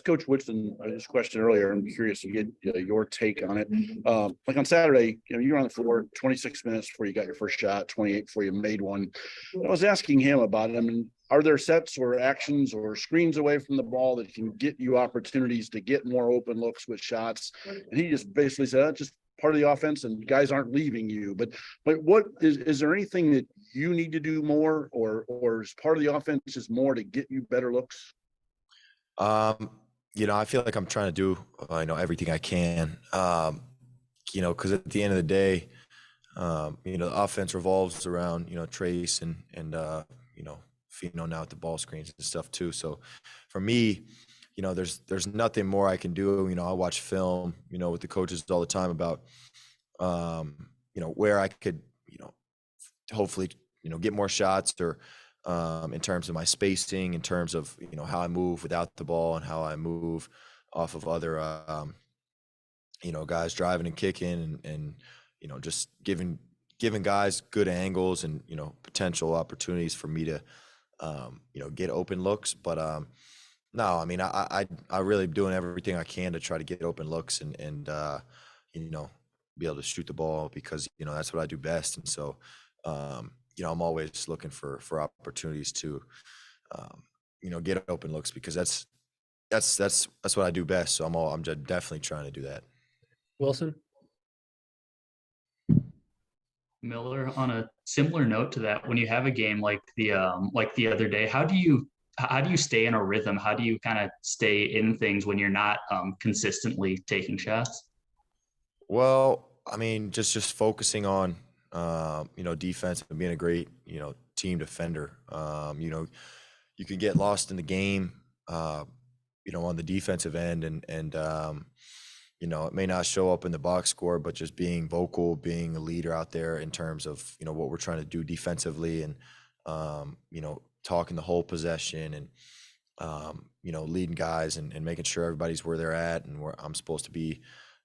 Coach Woodson this question earlier. I'm curious to get your take on it. Like on Saturday, you were on the floor 26 minutes before you got your first shot, 28 before you made one. I was asking him about it. I mean, are there sets or actions or screens away from the ball that can get you opportunities to get more open looks with shots? And he just basically said, just part of the offense and guys aren't leaving you. But what is there anything that you need to do more or is part of the offense just more to get you better looks? I feel like I'm trying to do, everything I can, because at the end of the day, the offense revolves around, Trace and Fino now at the ball screens and stuff too. So for me, there's nothing more I can do. I watch film, with the coaches all the time about, where I could, hopefully, get more shots or, in terms of my spacing, in terms of, how I move without the ball and how I move off of other, guys driving and kicking and just giving guys good angles and, potential opportunities for me to, get open looks. But, no, I mean, I really doing everything I can to try to get open looks and be able to shoot the ball because, that's what I do best. And so, I'm always looking for opportunities to, get open looks because that's what I do best. So I'm definitely trying to do that. Wilson? Miller, on a similar note to that, when you have a game like the other day, how do you stay in a rhythm? How do you kind of stay in things when you're not consistently taking shots? Well, I mean, just focusing on, defense and being a great, team defender. You can get lost in the game, on the defensive end and it may not show up in the box score, but just being vocal, being a leader out there in terms of, what we're trying to do defensively and, talking the whole possession and, leading guys and making sure everybody's where they're at and where I'm supposed to be.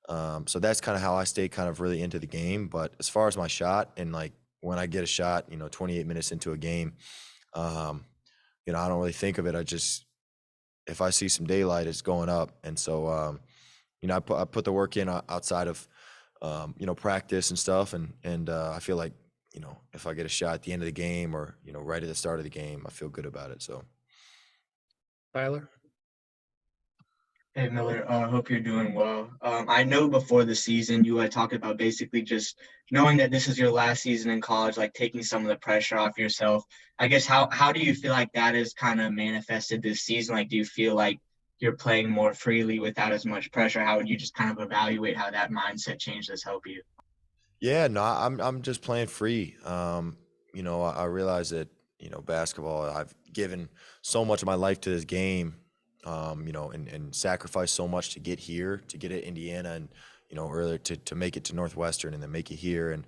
So that's kind of how I stay kind of really into the game. But as far as my shot and like when I get a shot, 28 minutes into a game, I don't really think of it. If I see some daylight, it's going up. And so, I put the work in outside of, practice and stuff. And I feel like, if I get a shot at the end of the game or, right at the start of the game, I feel good about it. So. Tyler? Hey Miller, hope you're doing well. I know before the season you had talked about basically just knowing that this is your last season in college, like taking some of the pressure off yourself. I guess how do you feel like that is kind of manifested this season? Like, do you feel like you're playing more freely without as much pressure? How would you just kind of evaluate how that mindset change has helped you? Yeah, no, I'm just playing free. I realize that, basketball, I've given so much of my life to this game. And sacrifice so much to get here, to get at Indiana and, earlier to make it to Northwestern and then make it here. And,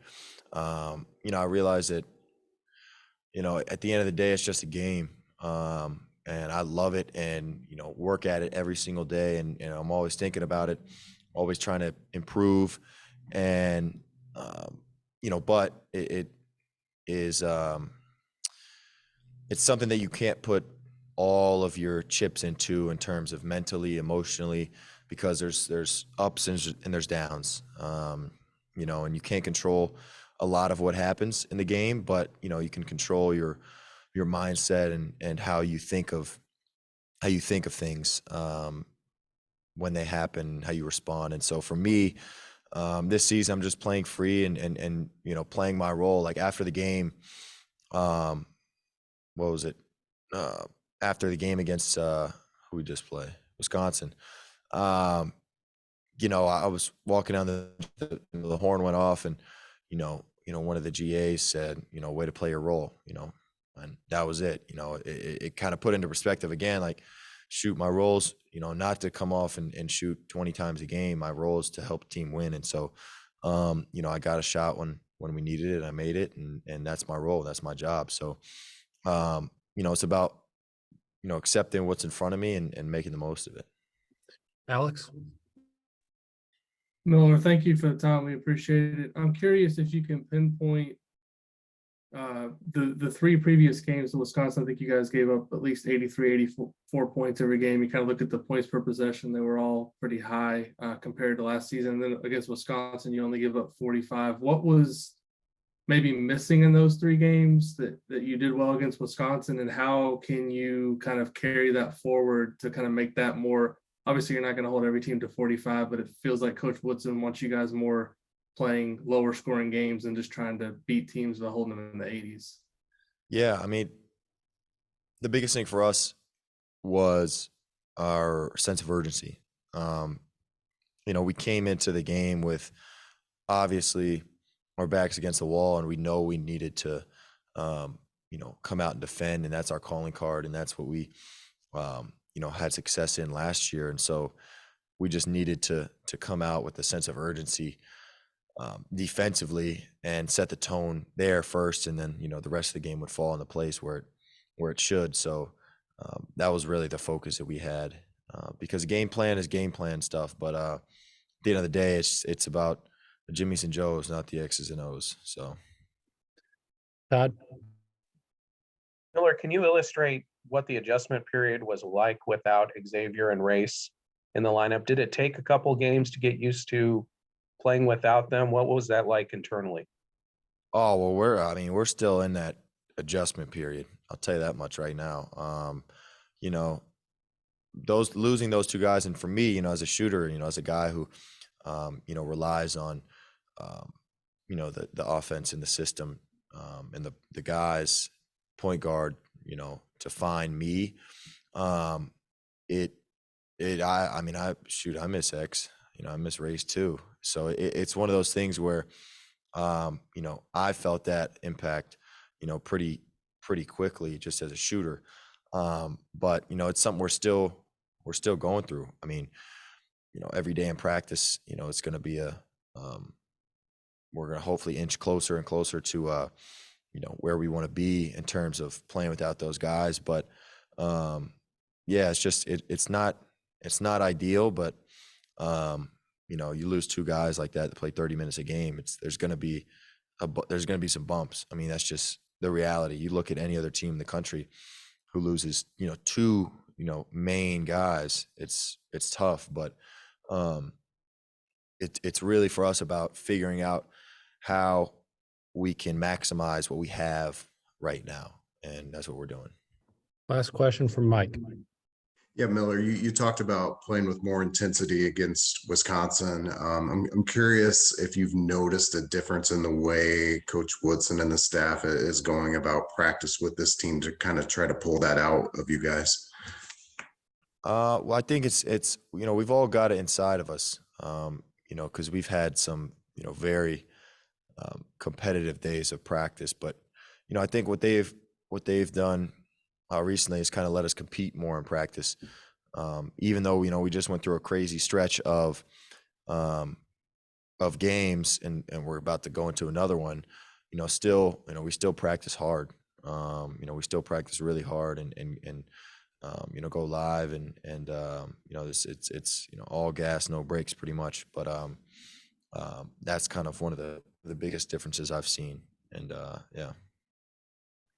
I realize that, at the end of the day, it's just a game. And I love it and, work at it every single day. And, I'm always thinking about it, always trying to improve. And, but it is, it's something that you can't put all of your chips into in terms of mentally, emotionally, because there's ups and there's downs, and you can't control a lot of what happens in the game, but you can control your mindset and how you think of things when they happen, how you respond. And so for me, this season I'm just playing free and playing my role. Like after the game, what was it? After the game against who we just play, Wisconsin, I was walking down the horn went off and, one of the GAs said, way to play your role, and that was it. It kind of put into perspective again, like shoot my roles, not to come off and shoot 20 times a game. My role is to help the team win. And so, I got a shot when we needed it, I made it and that's my role. That's my job. So, it's about, accepting what's in front of me and making the most of it. Alex? Miller, thank you for the time. We appreciate it. I'm curious if you can pinpoint the three previous games in Wisconsin, I think you guys gave up at least 83, 84 points every game. You kind of look at the points per possession, they were all pretty high compared to last season. And then against Wisconsin, you only give up 45. What was maybe missing in those three games that you did well against Wisconsin, and how can you kind of carry that forward to kind of make that more? Obviously, you're not going to hold every team to 45, but it feels like Coach Woodson wants you guys more playing lower scoring games and just trying to beat teams by holding them in the 80s. Yeah, I mean, the biggest thing for us was our sense of urgency. We came into the game with obviously our backs against the wall, and we know we needed to, come out and defend, and that's our calling card, and that's what we, had success in last year. And so we just needed to come out with a sense of urgency defensively and set the tone there first, and then the rest of the game would fall into place where it should. So that was really the focus that we had, because game plan is game plan stuff, but at the end of the day, it's about the Jimmys and Joes, not the X's and O's. So Todd, Miller, can you illustrate what the adjustment period was like without Xavier and Race in the lineup? Did it take a couple games to get used to playing without them? What was that like internally? Oh, well, we're still in that adjustment period. I'll tell you that much right now. Losing those two guys, and for me, as a shooter, as a guy who, relies on, the offense and the system, and the guys, point guard, to find me, I miss X, I miss Race too. So it's one of those things where, I felt that impact, pretty quickly just as a shooter. But it's something we're still going through. I mean, every day in practice, it's going to be we're going to hopefully inch closer and closer to, where we want to be in terms of playing without those guys. But it's just, it's not ideal, but you lose two guys like that play 30 minutes a game. There's going to be some bumps. I mean, that's just the reality. You look at any other team in the country who loses, two, main guys, it's tough, but it's really for us about figuring out how we can maximize what we have right now. And that's what we're doing. last question from Mike. Yeah, Miller, you talked about playing with more intensity against Wisconsin. I'm curious if you've noticed a difference in the way Coach Woodson and the staff is going about practice with this team to kind of try to pull that out of you guys. Well, I think it's we've all got it inside of us, because we've had some very competitive days of practice. But I think what they've done recently is kind of let us compete more in practice, even though we just went through a crazy stretch of games, and we're about to go into another one. Still we still practice hard. We still practice really hard, and go live, and it's all gas, no brakes pretty much. But that's kind of one of the biggest differences I've seen. And yeah.